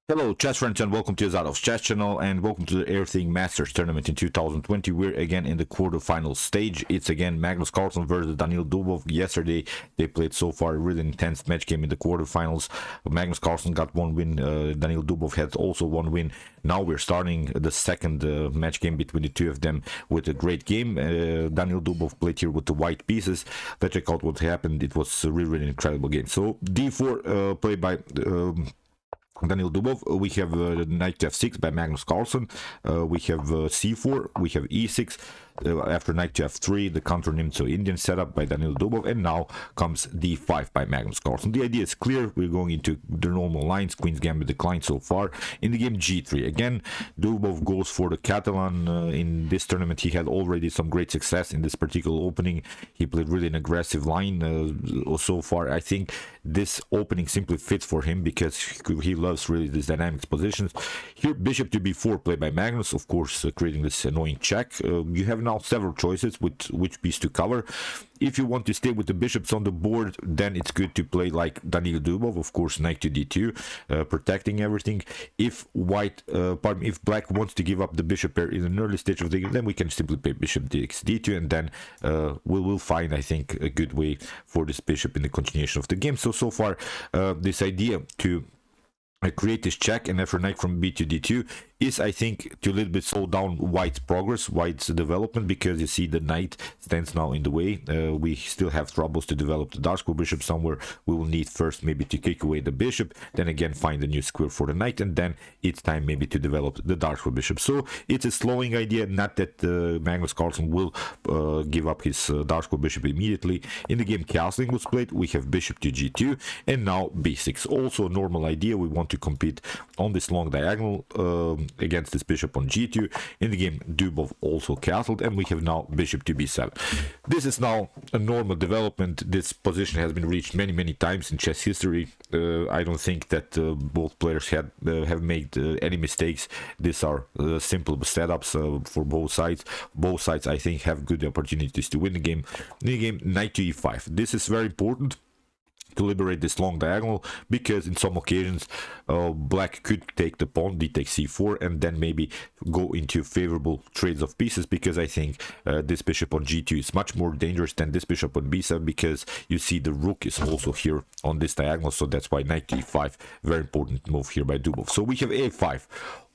Hello, chess friends, and welcome to Zarov's chess channel, and welcome to the Airthings Masters tournament in 2020. We're again in the quarterfinal stage. It's again Magnus Carlsen versus Daniil Dubov. Yesterday, they played so far a really intense match game in the quarterfinals. Magnus Carlsen got one win. Daniil Dubov had also one win. Now we're starting the second match game between the two of them with a great game. Daniil Dubov played here with the white pieces. Let's check out what happened. It was a really incredible game. So d4 played by Daniil Dubov. We have knight to f6 by Magnus Carlsen. We have c4. We have e6. After knight to f3, the counter Nimzo Indian setup by Daniil Dubov, and now comes d5 by Magnus Carlsen. The idea is clear. We're going into the normal lines. Queen's Gambit declined so far. In the game g3, again, Dubov goes for the Catalan. In this tournament, he had already some great success in this particular opening. He played really an aggressive line so far. I think this opening simply fits for him because he loves really these dynamic positions. Here, bishop to b4 played by Magnus, of course, creating this annoying check. You have now several choices with which piece to cover. If you want to stay with the bishops on the board, then it's good to play like Daniil Dubov, of course, knight to d2, protecting everything. If if black wants to give up the bishop pair in an early stage of the game, then we can simply play bishop dx d2, and then we will find, I think, a good way for this bishop in the continuation of the game. So far, this idea to create this check and after knight from b to d2 is, I think, to a little bit slow down white's progress, white's development, because you see the knight stands now in the way. We still have troubles to develop the dark square bishop somewhere. We will need first maybe to kick away the bishop, then again find a new square for the knight, and then it's time maybe to develop the dark square bishop. So it's a slowing idea, not that Magnus Carlsen will give up his dark square bishop immediately. In the game castling was played, we have bishop to g2 and now b6. Also a normal idea. We want to compete on this long diagonal against this bishop on g2. In the game, Dubov also castled, and we have now bishop to b7. This is now a normal development. This position has been reached many times in chess history. I don't think that both players have made any mistakes. These are simple setups for both sides. Both sides, I think, have good opportunities to win the game. In the game, knight to e5. This is very important to liberate this long diagonal, because in some occasions black could take the pawn, d takes c4, and then maybe go into favorable trades of pieces, because I think this bishop on g2 is much more dangerous than this bishop on b7, because you see the rook is also here on this diagonal. So that's why knight to e5, very important move here by Dubov. So we have a5,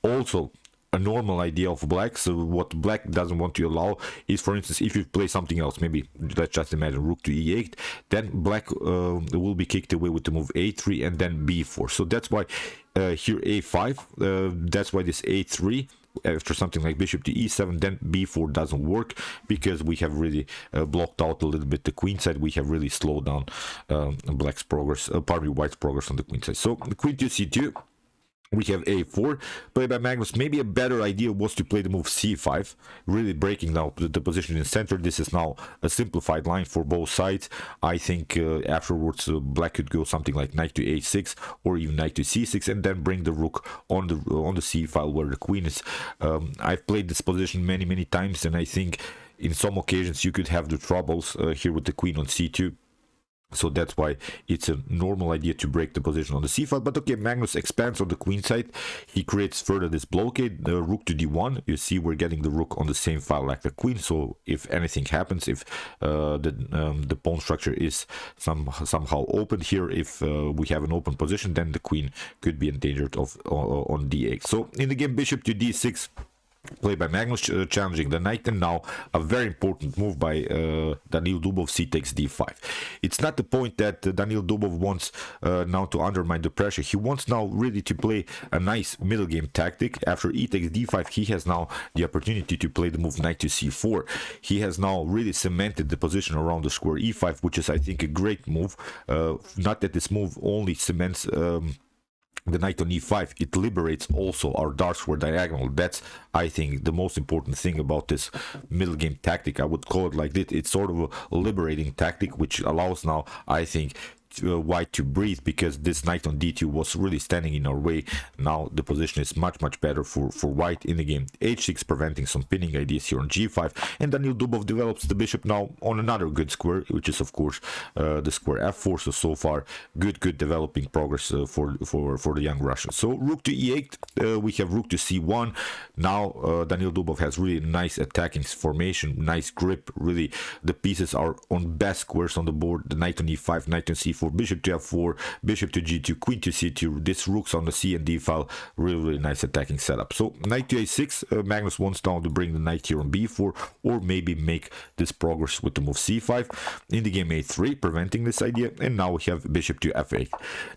also a normal idea of black. So what black doesn't want to allow is, for instance, if you play something else, maybe let's just imagine rook to e8, then black will be kicked away with the move a3 and then b4. So that's why here a5, that's why this a3 after something like bishop to e7, then b4 doesn't work, because we have really blocked out a little bit the queen side. We have really slowed down black's progress, partly white's progress on the queen side. So queen to c2, we have a4 played by Magnus. Maybe a better idea was to play the move c5, really breaking now the position in center. This is now a simplified line for both sides. I think afterwards black could go something like knight to a6 or even knight to c6, and then bring the rook on the c file where the queen is. I've played this position many times, and I think in some occasions you could have the troubles here with the queen on c2. So that's why it's a normal idea to break the position on the c file. But okay, Magnus expands on the queen side. He creates further this blockade, the rook to d1. You see we're getting the rook on the same file like the queen. So if anything happens, if the pawn structure is somehow open here, if we have an open position, then the queen could be endangered on d8. So in the game, bishop to d6 played by Magnus, challenging the knight, and now a very important move by Daniil Dubov, c takes d5. It's not the point that Daniil Dubov wants now to undermine the pressure. He wants now really to play a nice middle game tactic. After e takes d5, he has now the opportunity to play the move knight to c4. He has now really cemented the position around the square e5, which is, I think, a great move. Not that this move only cements the knight on e5, it liberates also our dark square diagonal. That's, I think, the most important thing about this middle game tactic. I would call it like this. It's sort of a liberating tactic, which allows now, I think, white to breathe, because this knight on d2 was really standing in our way. Now the position is much better for white in the game. h6 preventing some pinning ideas here on g5, and Daniil Dubov develops the bishop now on another good square, which is of course the square f4. So far good developing progress for the young Russian. So rook to e8, we have rook to c1. Now Daniil Dubov has really nice attacking formation, nice grip. Really the pieces are on best squares on the board. The knight on e5, knight on c4, bishop to f4, bishop to g2, queen to c2. This rook's on the c and d file. Really nice attacking setup. So knight to a6, Magnus wants now to bring the knight here on b4, or maybe make this progress with the move c5. In the game a3, preventing this idea, and now we have bishop to f8.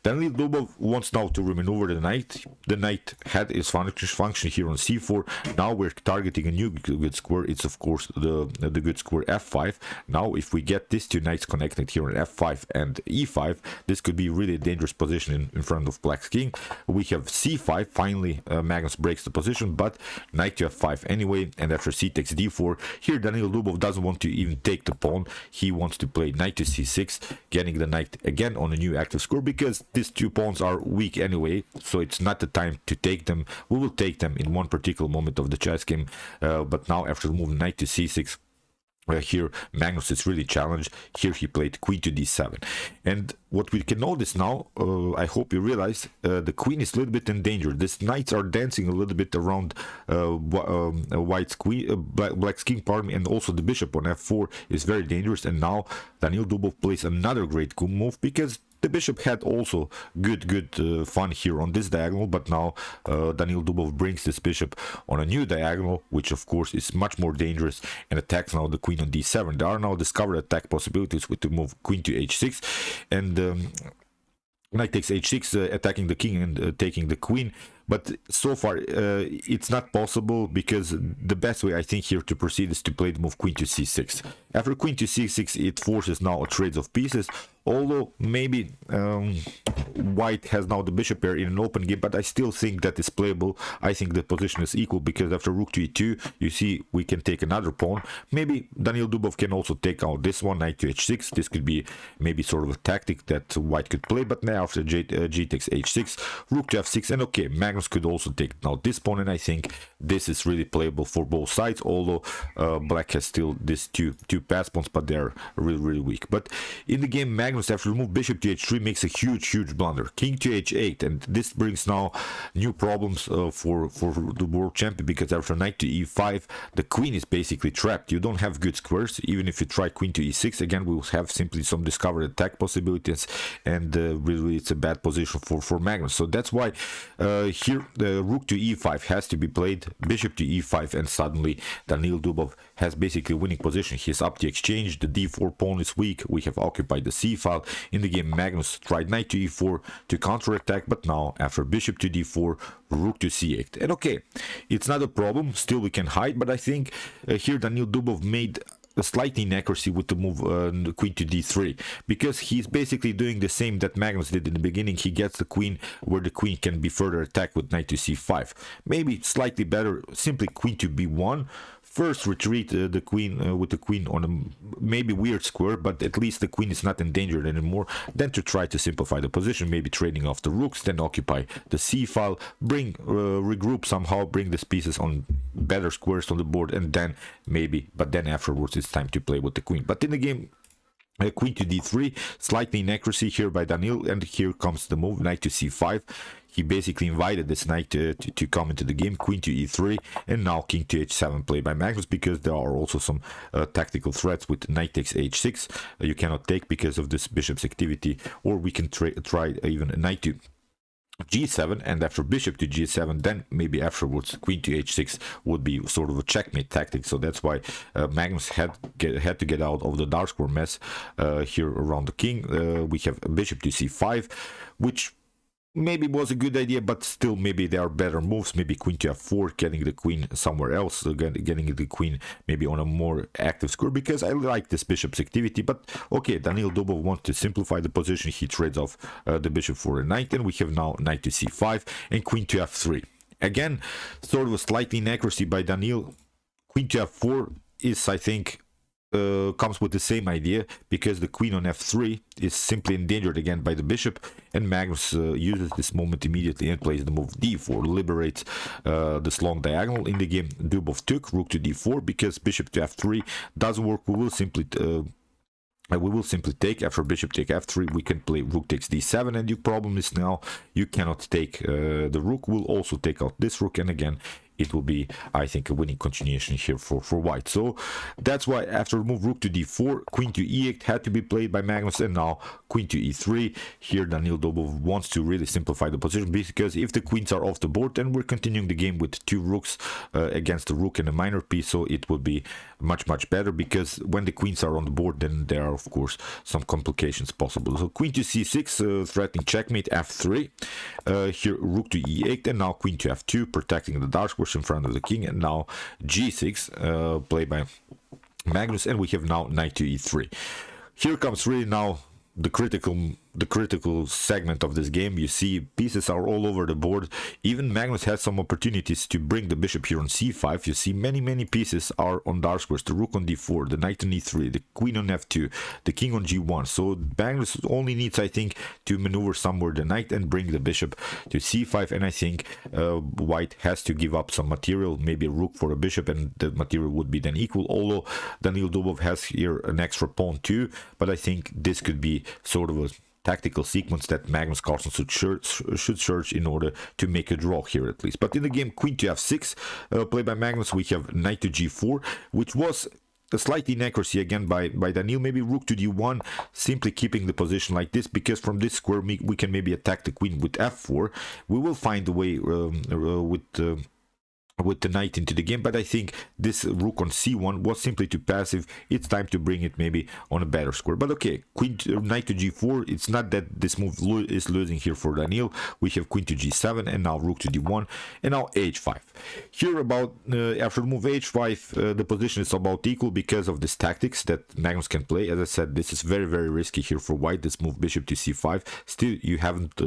Daniil Dubov wants now to remaneuver the knight. The knight had its function here on c4. Now we're targeting a new good square. It's of course the good square f5. Now if we get these two knights connected here on f5 and e5, this could be really a dangerous position in front of black's king. We have c5. Finally Magnus breaks the position, but knight to f5 anyway, and after c takes d4, here Daniil Dubov doesn't want to even take the pawn. He wants to play knight to c6, getting the knight again on a new active square, because these two pawns are weak anyway, so it's not the time to take them. We will take them in one particular moment of the chess game, but now after the move knight to c6, here Magnus is really challenged. Here he played queen to d7, and what we can notice now, I hope you realize, the queen is a little bit in danger. These knights are dancing a little bit around white's queen, black's king, pardon me, and also the bishop on f4 is very dangerous. And now Daniil Dubov plays another great move, because the bishop had also good fun here on this diagonal, but now Daniil Dubov brings this bishop on a new diagonal, which of course is much more dangerous, and attacks now the queen on d7. There are now discovered attack possibilities with the move queen to h6, and knight takes h6, attacking the king and taking the queen. But so far it's not possible, because the best way I think here to proceed is to play the move queen to c6. After queen to c6, it forces now a trade of pieces, although maybe white has now the bishop pair in an open game, but I still think that is playable. I think the position is equal, because after rook to e2, you see we can take another pawn. Maybe Daniil Dubov can also take out this one, knight to h6. This could be maybe sort of a tactic that white could play, but now after g takes h6, rook to f6, and okay, Magnus could also take now this pawn, and I think this is really playable for both sides, although black has still these two pass pawns, but they're really weak. But in the game, Magnus, after the move bishop to h3, makes a huge blunder, king to h8, and this brings now new problems for the world champion, because after knight to e5, the queen is basically trapped. You don't have good squares. Even if you try queen to e6, again we will have simply some discovered attack possibilities, and really it's a bad position for Magnus. So that's why here the rook to e5 has to be played, bishop to e5, and suddenly Daniil Dubov has basically winning position. He's up the exchange, the d4 pawn is weak, we have occupied the c file. In the game, Magnus tried knight to e4 to counterattack, but now after bishop to d4, rook to c8. And okay, it's not a problem, still we can hide, but I think here Daniil Dubov made a slight inaccuracy with the move queen to d3, because he's basically doing the same that Magnus did in the beginning. He gets the queen where the queen can be further attacked with knight to c5. Maybe slightly better, simply queen to b1. First retreat the queen with the queen on a maybe weird square, but at least the queen is not endangered anymore. Then to try to simplify the position, maybe trading off the rooks, then occupy the c file, bring regroup somehow, bring these pieces on better squares on the board, and then maybe, but then afterwards it's time to play with the queen. But in the game, queen to d3, slightly inaccuracy here by Daniil, and here comes the move knight to c5. He basically invited this knight to come into the game, queen to e3, and now king to h7 played by Magnus, because there are also some tactical threats with knight takes h6. You cannot take because of this bishop's activity, or we can try even a knight to g7, and after bishop to g7, then maybe afterwards queen to h6 would be sort of a checkmate tactic. So that's why Magnus had to get out of the dark square mess here around the king. We have bishop to c5, which maybe was a good idea, but still maybe there are better moves. Maybe queen to f4, getting the queen somewhere else, getting the queen maybe on a more active square, because I like this bishop's activity. But okay, Daniil Dubov wants to simplify the position. He trades off the bishop for a knight, and we have now knight to c5 and queen to f3. Again, sort of a slight inaccuracy by Daniil. Queen to f4 is, I think, comes with the same idea, because the queen on f3 is simply endangered again by the bishop, and Magnus uses this moment immediately and plays the move d4, liberates this long diagonal. In the game, Dubov took rook to d4 because bishop to f3 doesn't work. We will simply take. After bishop take f3, we can play rook takes d7, and your problem is now you cannot take the rook. We'll also take out this rook, and again it will be, I think, a winning continuation here for white. So that's why after move rook to d4, queen to e8 had to be played by Magnus, and now queen to e3. Here Daniil Dubov wants to really simplify the position, because if the queens are off the board, then we're continuing the game with 2 rooks against the rook and a minor piece, so it will be much better, because when the queens are on the board, then there are of course some complications possible. So queen to c6, threatening checkmate. f3, here rook to e8, and now queen to f2, protecting the dark squares in front of the king, and now g6 played by Magnus, and we have now knight to e3. Here comes really now the critical segment of this game. You see pieces are all over the board. Even Magnus has some opportunities to bring the bishop here on c5. You see many pieces are on dark squares. The rook on d4, the knight on e3, the queen on f2, the king on g1. So Magnus only needs, I think, to maneuver somewhere the knight and bring the bishop to c5, and I think white has to give up some material, maybe a rook for a bishop, and the material would be then equal, although Daniil Dubov has here an extra pawn too. But I think this could be sort of a tactical sequence that Magnus Carlsen should search in order to make a draw here at least. But in the game, queen to f6 played by Magnus, we have knight to g4, which was a slight inaccuracy again by Daniil. Maybe rook to d1, simply keeping the position like this, because from this square we can maybe attack the queen with f4. We will find a way with the knight into the game, but I think this rook on c1 was simply too passive. It's time to bring it maybe on a better square. But okay, knight to g4, it's not that this move is losing here for Daniil. We have queen to g7, and now rook to d1, and now h5. Here about after move h5, the position is about equal because of this tactics that Magnus can play. As I said, this is very risky here for white, this move bishop to c5. Still, you haven't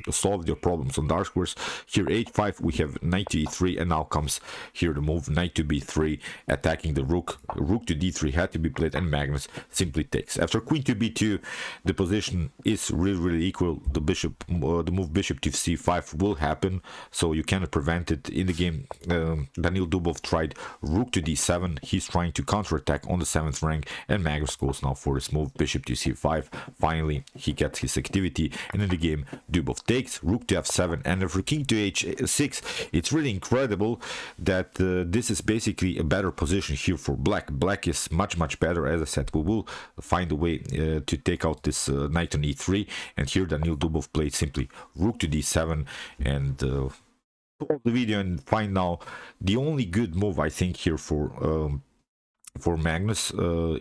solved your problems on dark squares. Here h5, we have knight to e3, and now comes here the move knight to b3, attacking the rook. Rook to d3 had to be played, and Magnus simply takes. After queen to b2, the position is really equal. The move bishop to c5 will happen, so you cannot prevent it. In the game, Daniil Dubov tried rook to d7. He's trying to counterattack on the 7th rank, and Magnus goes now for his move bishop to c5. Finally, he gets his activity, and in the game, Dubov takes rook to f7, and after king to h6, it's really incredible that this is basically a better position here for black. Black is much better. As I said, we will find a way to take out this knight on e3, and here Daniil Dubov played simply rook to d7, and pause the video and find now the only good move I think here for Magnus.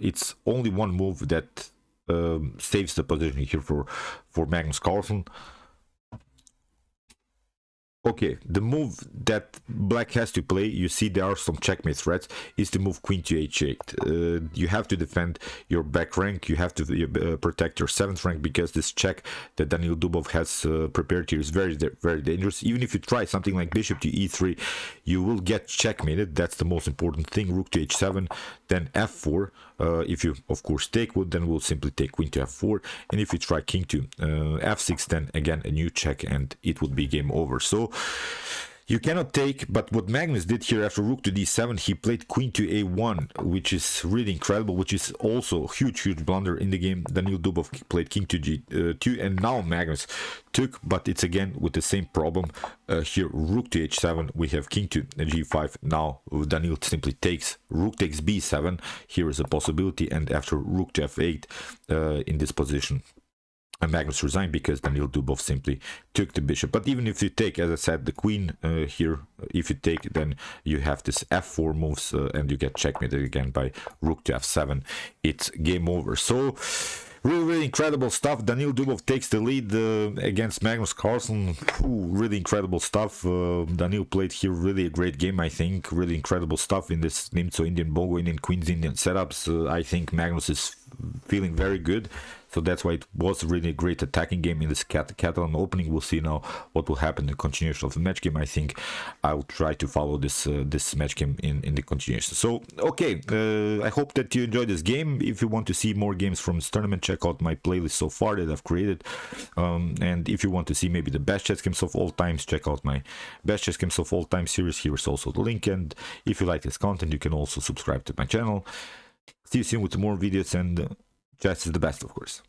It's only one move that saves the position here for Magnus Carlsen. Okay, the move that black has to play, you see there are some checkmate threats, is to move queen to h8. You have to defend your back rank, you have to protect your 7th rank, because this check that Daniil Dubov has prepared here is very dangerous. Even if you try something like bishop to e3, you will get checkmated. That's the most important thing. Rook to h7, then f4. If you of course take wood, then we'll simply take queen to f4, and if you try king to f6, then again a new check, and it would be game over. So you cannot take, but what Magnus did here after rook to d7, he played queen to a1, which is really incredible, which is also a huge blunder in the game. Daniil Dubov played king to g2, and now Magnus took, but it's again with the same problem. Here rook to h7, we have king to g5. Now Daniil simply takes, rook takes b7. Here is a possibility, and after rook to f8 in this position, and Magnus resigned because Daniil Dubov simply took the bishop. But even if you take, as I said, the queen here, if you take, then you have this f4 moves, and you get checkmated again by rook to f7. It's game over. So really incredible stuff. Daniil Dubov takes the lead against Magnus Carlsen. Really incredible stuff. Daniil played here really a great game, I think. Really incredible stuff in this Nimzo Indian Bongo Indian Queens Indian setups. I think Magnus is feeling very good. So that's why it was really a great attacking game in this Catalan opening. We'll see now what will happen in the continuation of the match game. I think I'll try to follow this match game in the continuation. So okay, I hope that you enjoyed this game. If you want to see more games from this tournament, check out my playlist so far that I've created. And if you want to see maybe the best chess games of all times, check out my best chess games of all time series. Here is also the link. And if you like this content, you can also subscribe to my channel. See you soon with more videos, and chess is the best, of course.